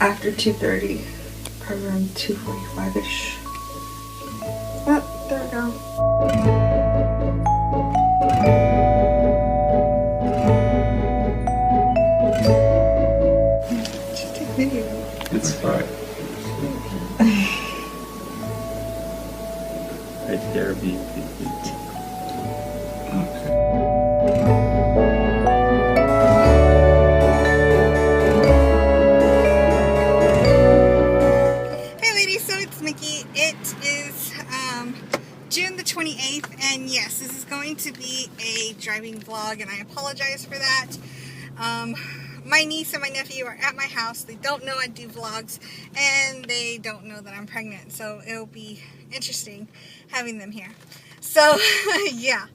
After 2:30, probably around 2:45-ish. Oh, there we go. Just take video. It's fine. Right there, be. June the 28th, and yes, this is going to be a driving vlog, and I apologize for that. My niece and my nephew are at my house. They don't know I do vlogs, and they don't know that I'm pregnant, so it'll be interesting having them here. So yeah,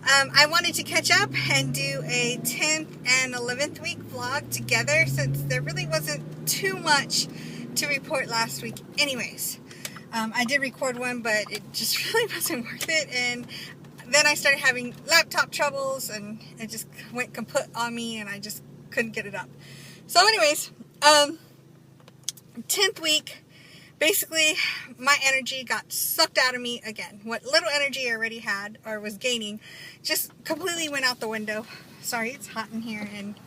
I wanted to catch up and do a 10th and 11th week vlog together, since there really wasn't too much to report last week anyways. I did record one, but it just really wasn't worth it, and then I started having laptop troubles, and it just went kaput on me, and I just couldn't get it up. So anyways, 10th week, basically my energy got sucked out of me again. What little energy I already had, or was gaining, just completely went out the window. Sorry, it's hot in here, and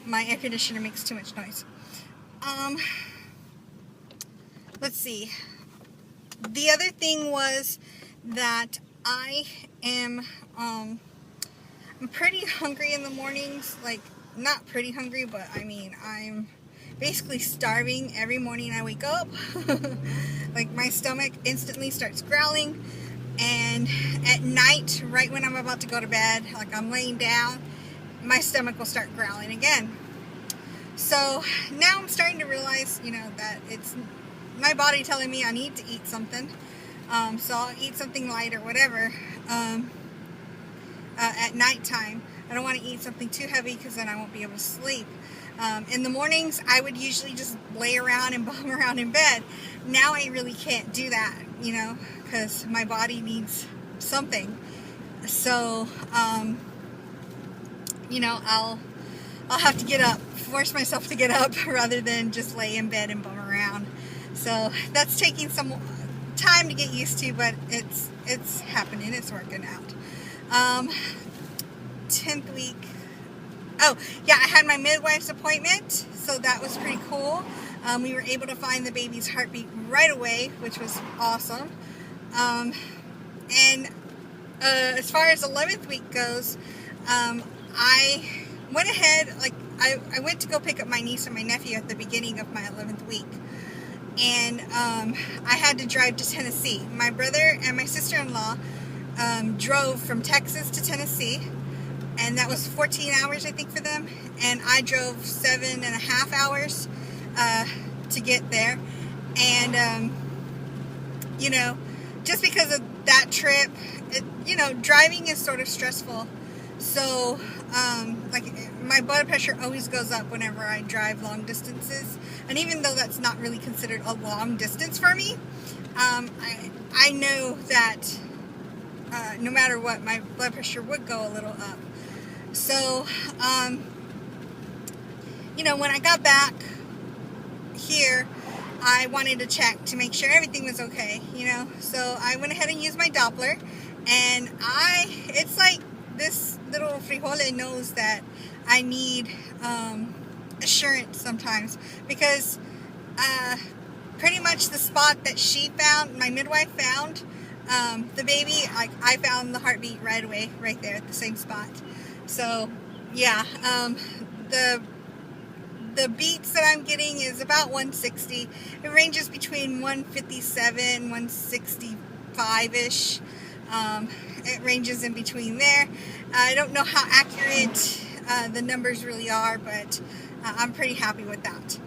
my air conditioner makes too much noise. Let's see. The other thing was that I am, I'm pretty hungry in the mornings. Like, not pretty hungry, but I mean, I'm basically starving every morning I wake up. Like, my stomach instantly starts growling. And at night, right when I'm about to go to bed, like I'm laying down, my stomach will start growling again. So now I'm starting to realize, you know, that it's my body telling me I need to eat something. So I'll eat something light or whatever at nighttime. I don't want to eat something too heavy, because then I won't be able to sleep. In the mornings, I would usually just lay around and bum around in bed. Now I really can't do that, you know, because my body needs something. So, you know, I'll have to get up, force myself to get up rather than just lay in bed and bum around. So that's taking some time to get used to, but it's happening. It's working out. 10th week. Oh, yeah, I had my midwife's appointment, so that was pretty cool. We were able to find the baby's heartbeat right away, which was awesome. And as far as 11th week goes, I went ahead, like, I went to go pick up my niece and my nephew at the beginning of my 11th week. And I had to drive to Tennessee. My brother and my sister-in-law drove from Texas to Tennessee, and that was 14 hours, I think, for them. And I drove 7.5 hours to get there. And, you know, just because of that trip, you know, driving is sort of stressful. So, like, my blood pressure always goes up whenever I drive long distances. And even though that's not really considered a long distance for me, I know that no matter what, my blood pressure would go a little up. So, you know, when I got back here, I wanted to check to make sure everything was okay, you know. So I went ahead and used my Doppler, and it's like this little frijole knows that I need assurance sometimes, because pretty much the spot that she found, my midwife found, the baby, like, I found the heartbeat right away, right there at the same spot. So yeah, the beats that I'm getting is about 160. It ranges between 157, 165-ish. It ranges in between there. I don't know how accurate the numbers really are, but I'm pretty happy with that.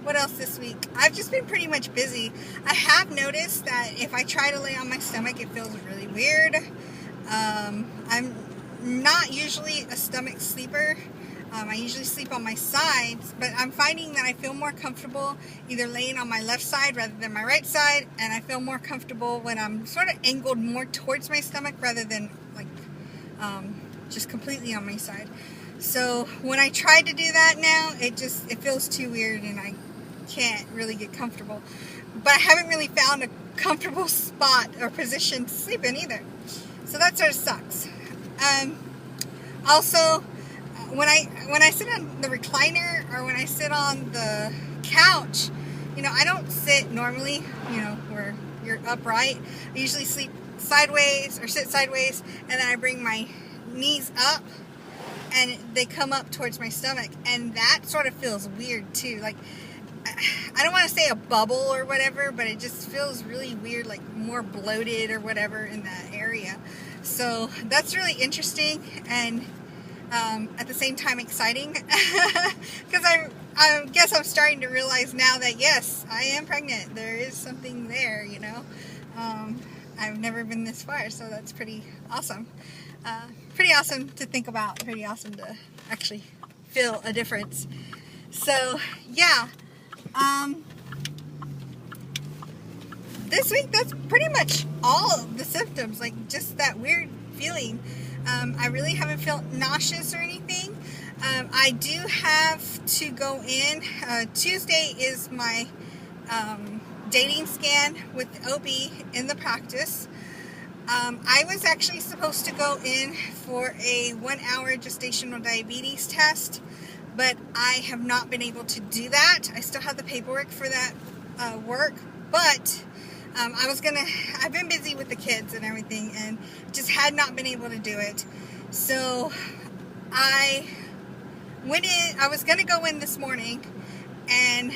What else this week? I've just been pretty much busy. I have noticed that if I try to lay on my stomach, it feels really weird. I'm not usually a stomach sleeper. I usually sleep on my sides, but I'm finding that I feel more comfortable either laying on my left side rather than my right side, and I feel more comfortable when I'm sort of angled more towards my stomach rather than like just completely on my side. So when I try to do that now, it feels too weird and I can't really get comfortable. But I haven't really found a comfortable spot or position to sleep in either. So that sort of sucks. Also, when I sit on the recliner or when I sit on the couch, I don't sit normally, where you're upright. I usually sleep sideways or sit sideways, and then I bring my knees up and they come up towards my stomach, and that sort of feels weird too. Like, I don't want to say a bubble or whatever, but it just feels really weird, like more bloated or whatever in that area. So that's really interesting and at the same time exciting, because I guess I'm starting to realize now that yes, I am pregnant. There is something there, I've never been this far, so that's pretty awesome. Pretty awesome to think about, pretty awesome to actually feel a difference. So yeah, this week that's pretty much all of the symptoms, like just that weird feeling. I really haven't felt nauseous or anything. I do have to go in. Tuesday is my dating scan with OB in the practice. I was actually supposed to go in for a 1-hour gestational diabetes test, but I have not been able to do that. I still have the paperwork for that work, but I've been busy with the kids and everything and just had not been able to do it. So I went in, I was going to go in this morning, and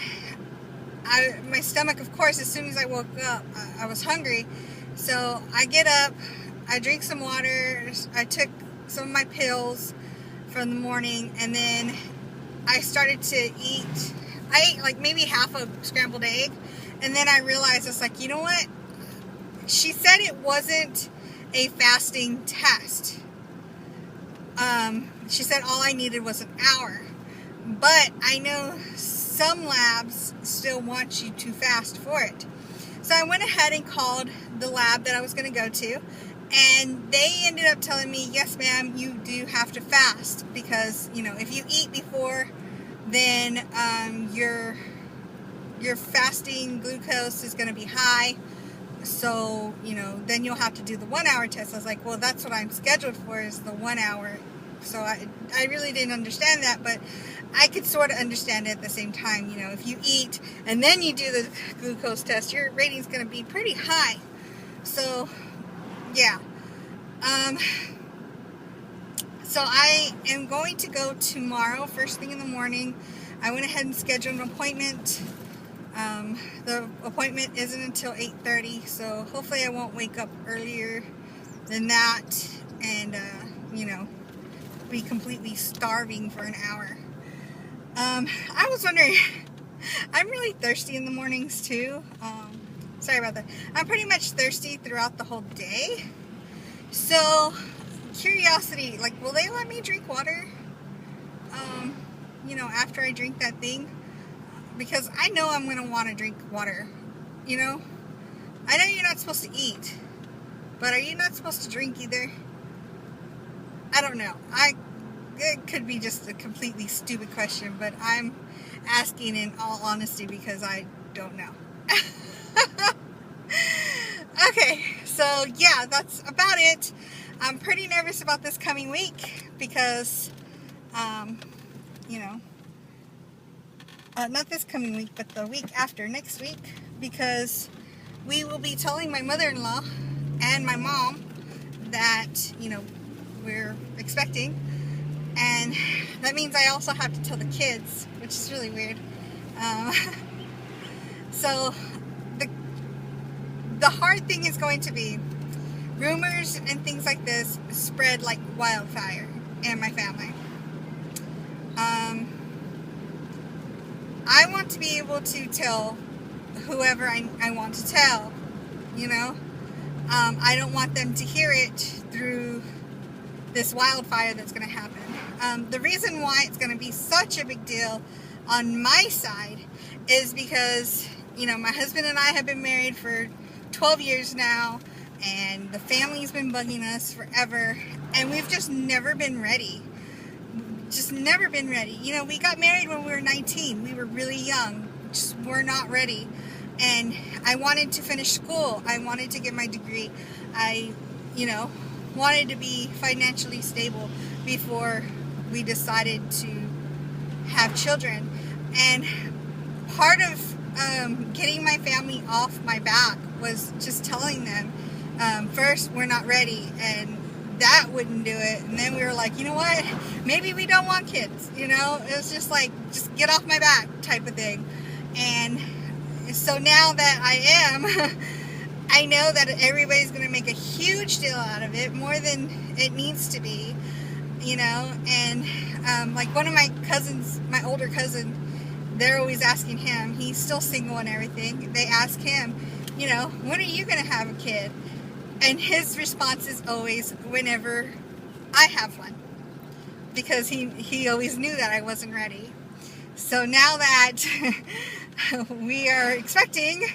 my stomach, of course, as soon as I woke up, I was hungry. So I get up, I drink some water, I took some of my pills from the morning, and then I started to eat. I ate like maybe half a scrambled egg, and then I realized, it's like, you know what? She said it wasn't a fasting test. She said all I needed was an hour. But I know some labs still want you to fast for it. So I went ahead and called the lab that I was going to go to, and they ended up telling me, yes, ma'am, you do have to fast, because, if you eat before, then your fasting glucose is going to be high. So, then you'll have to do the 1-hour test. I was like, well, that's what I'm scheduled for, is the 1 hour. So I really didn't understand that, but I could sort of understand it at the same time. If you eat and then you do the glucose test, your rating's going to be pretty high. So, yeah. So I am going to go tomorrow, first thing in the morning. I went ahead and scheduled an appointment. The appointment isn't until 8:30, so hopefully I won't wake up earlier than that and, be completely starving for an hour. I was wondering, I'm really thirsty in the mornings too. Sorry about that. I'm pretty much thirsty throughout the whole day. So, curiosity, like, will they let me drink water? After I drink that thing? Because I know I'm going to want to drink water, I know you're not supposed to eat, but are you not supposed to drink either? I don't know. It could be just a completely stupid question, but I'm asking in all honesty because I don't know. Okay, so yeah, that's about it. I'm pretty nervous about this coming week because, not this coming week, but the week after, next week, because we will be telling my mother-in-law and my mom that, we're expecting, and that means I also have to tell the kids, which is really weird. So the hard thing is going to be rumors and things like this spread like wildfire in my family. I want to be able to tell whoever I want to tell, I don't want them to hear it through this wildfire that's going to happen. The reason why it's going to be such a big deal on my side is because, you know, my husband and I have been married for 12 years now, and the family's been bugging us forever, and we've just never been ready. Just never been ready. You know, we got married when we were 19. We were really young. Just were not ready. And I wanted to finish school. I wanted to get my degree. I, you know, wanted to be financially stable before we decided to have children. And part of getting my family off my back was just telling them, first, we're not ready, and that wouldn't do it. And then we were like, you know what, maybe we don't want kids, you know. It was just like, just get off my back type of thing. And so now that I am, I know that everybody's going to make a huge deal out of it, more than it needs to be, you know. And like one of my cousins, my older cousin, they're always asking him, he's still single and everything, they ask him, you know, when are you going to have a kid? And his response is always, whenever I have one. Because he always knew that I wasn't ready. So now that we are expecting,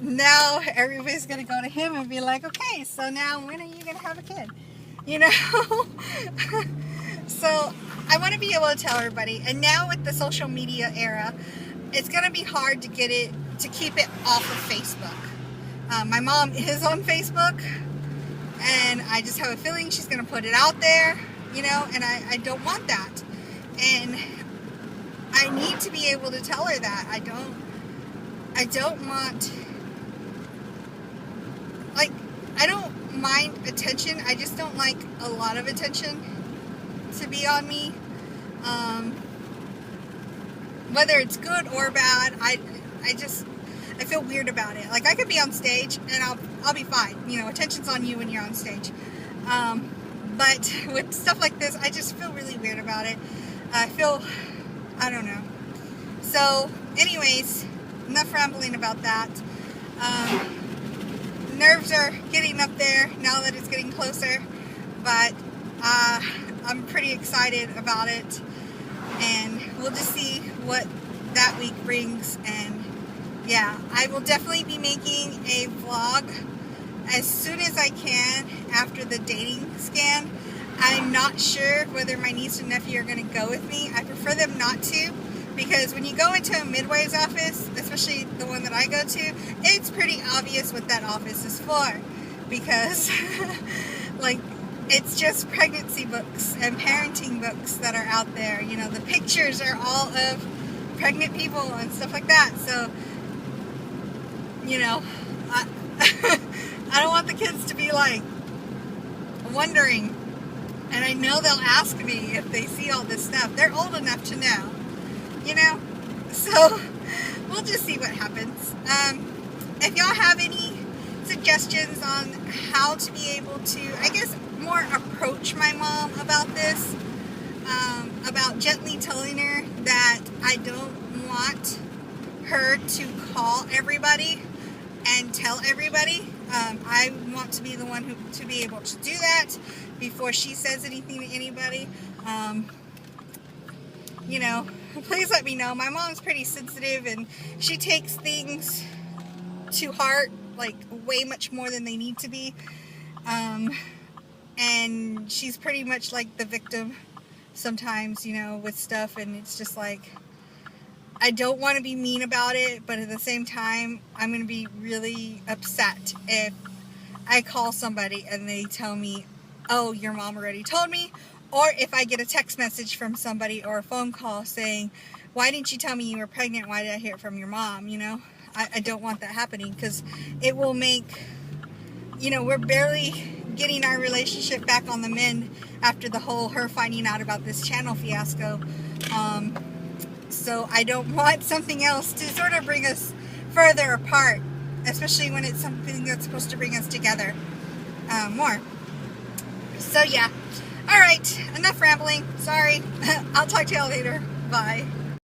now everybody's going to go to him and be like, okay, so now when are you going to have a kid? You know? So I want to be able to tell everybody. And now with the social media era, it's going to be hard to get it, to keep it off of Facebook. My mom is on Facebook, and I just have a feeling she's going to put it out there, you know, and I don't want that. And I need to be able to tell her that. I don't want, like, I don't mind attention. I just don't like a lot of attention to be on me. Whether it's good or bad, I feel weird about it. Like, I could be on stage and I'll be fine. You know, attention's on you when you're on stage. But with stuff like this, I just feel really weird about it. I don't know. So, anyways, enough rambling about that. Nerves are getting up there now that it's getting closer, but I'm pretty excited about it, and we'll just see what that week brings. And yeah, I will definitely be making a vlog as soon as I can after the dating scan. I'm not sure whether my niece and nephew are going to go with me. I prefer them not to, because when you go into a midwife's office, especially the one that I go to, it's pretty obvious what that office is for, because like, it's just pregnancy books and parenting books that are out there. You know, the pictures are all of pregnant people and stuff like that. So, you know, I don't want the kids to be like wondering, and I know they'll ask me if they see all this stuff. They're old enough to know, you know. So we'll just see what happens. If y'all have any suggestions on how to be able to, I guess, more approach my mom about this, about gently telling her that I don't want her to call everybody and tell everybody. I want to be the one to be able to do that before she says anything to anybody. You know, please let me know. My mom's pretty sensitive, and she takes things to heart, like, way much more than they need to be. And she's pretty much like the victim sometimes, you know, with stuff, and it's just like, I don't want to be mean about it, but at the same time, I'm going to be really upset if I call somebody and they tell me, oh, your mom already told me, or if I get a text message from somebody or a phone call saying, why didn't you tell me you were pregnant? Why did I hear it from your mom? You know, I don't want that happening, because it will make, you know, we're barely getting our relationship back on the mend after the whole her finding out about this channel fiasco. So I don't want something else to sort of bring us further apart, especially when it's something that's supposed to bring us together more. So yeah. Alright, enough rambling. Sorry. I'll talk to y'all later. Bye.